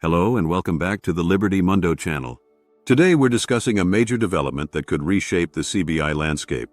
Hello and welcome back to the Liberty Mundo channel. Today we're discussing a major development that could reshape the CBI landscape.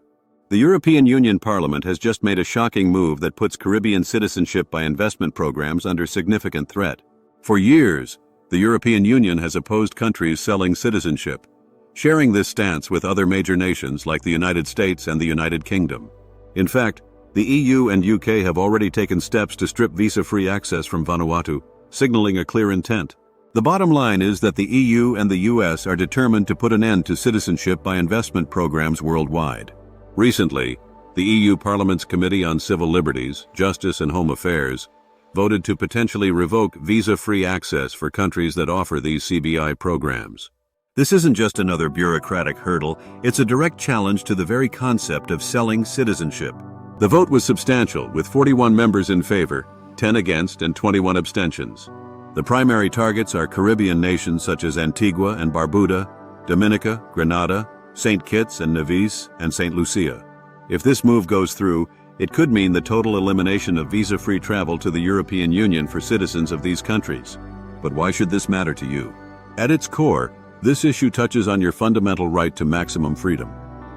The European Union Parliament has just made a shocking move that puts Caribbean citizenship by investment programs under significant threat. For years, the European Union has opposed countries selling citizenship, sharing this stance with other major nations like the United States and the United Kingdom. In fact, the EU and UK have already taken steps to strip visa-free access from Vanuatu, signaling a clear intent. The bottom line is that the EU and the US are determined to put an end to citizenship by investment programs worldwide. Recently, the EU Parliament's Committee on Civil Liberties, Justice and Home Affairs voted to potentially revoke visa-free access for countries that offer these CBI programs. This isn't just another bureaucratic hurdle, it's a direct challenge to the very concept of selling citizenship. The vote was substantial, with 41 members in favor, 10 against, and 21 abstentions. The primary targets are Caribbean nations such as Antigua and Barbuda, Dominica, Grenada, St. Kitts and Nevis, and St. Lucia. If this move goes through, it could mean the total elimination of visa-free travel to the European Union for citizens of these countries. But why should this matter to you? At its core, this issue touches on your fundamental right to maximum freedom.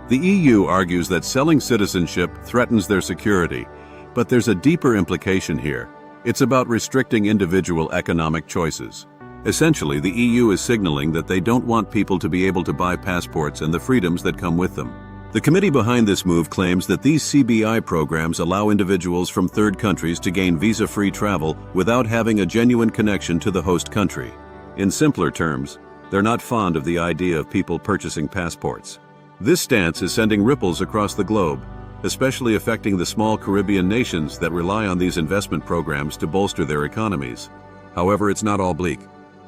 The EU argues that selling citizenship threatens their security, but there's a deeper implication here. It's about restricting individual economic choices. Essentially, the EU is signaling that they don't want people to be able to buy passports and the freedoms that come with them. The committee behind this move claims that these CBI programs allow individuals from third countries to gain visa-free travel without having a genuine connection to the host country. In simpler terms, they're not fond of the idea of people purchasing passports. This stance is sending ripples across the globe, especially affecting the small Caribbean nations that rely on these investment programs to bolster their economies. However, it's not all bleak.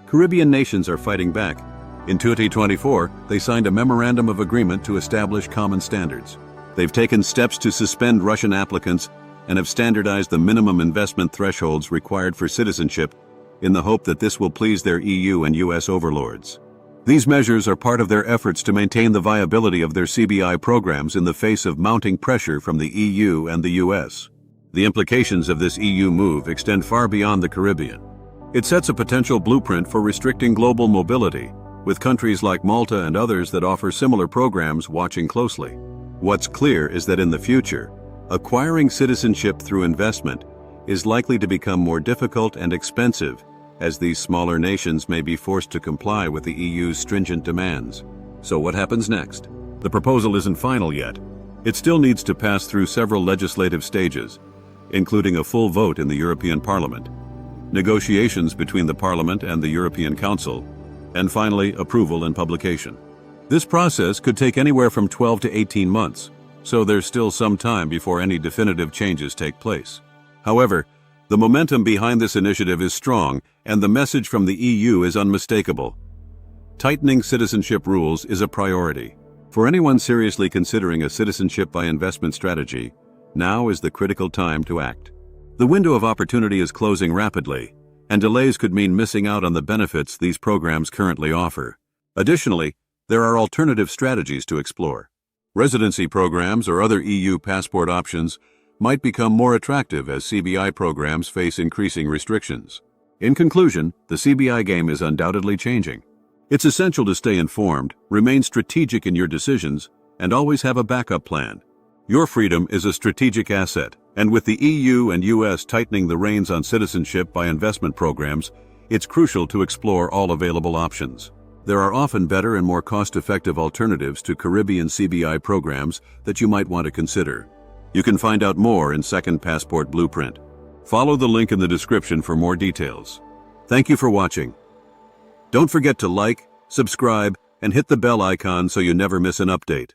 Caribbean nations are fighting back. In 2024, they signed a memorandum of agreement to establish common standards. They've taken steps to suspend Russian applicants and have standardized the minimum investment thresholds required for citizenship in the hope that this will please their EU and US overlords. These measures are part of their efforts to maintain the viability of their CBI programs in the face of mounting pressure from the EU and the US. The implications of this EU move extend far beyond the Caribbean. It sets a potential blueprint for restricting global mobility, with countries like Malta and others that offer similar programs watching closely. What's clear is that in the future, acquiring citizenship through investment is likely to become more difficult and expensive, as these smaller nations may be forced to comply with the EU's stringent demands. So what happens next? The proposal isn't final yet. It still needs to pass through several legislative stages, including a full vote in the European Parliament, negotiations between the Parliament and the European Council, and finally, approval and publication. This process could take anywhere from 12 to 18 months, so there's still some time before any definitive changes take place. However, the momentum behind this initiative is strong, and the message from the EU is unmistakable. Tightening citizenship rules is a priority. For anyone seriously considering a citizenship by investment strategy, now is the critical time to act. The window of opportunity is closing rapidly, and delays could mean missing out on the benefits these programs currently offer. Additionally, there are alternative strategies to explore. Residency programs or other EU passport options might become more attractive as CBI programs face increasing restrictions. In conclusion, the CBI game is undoubtedly changing. It's essential to stay informed, remain strategic in your decisions, and always have a backup plan. Your freedom is a strategic asset, and with the EU and US tightening the reins on citizenship by investment programs, it's crucial to explore all available options. There are often better and more cost-effective alternatives to Caribbean CBI programs that you might want to consider. You can find out more in Second Passport Blueprint. Follow the link in the description for more details. Thank you for watching. Don't forget to like, subscribe, and hit the bell icon so you never miss an update.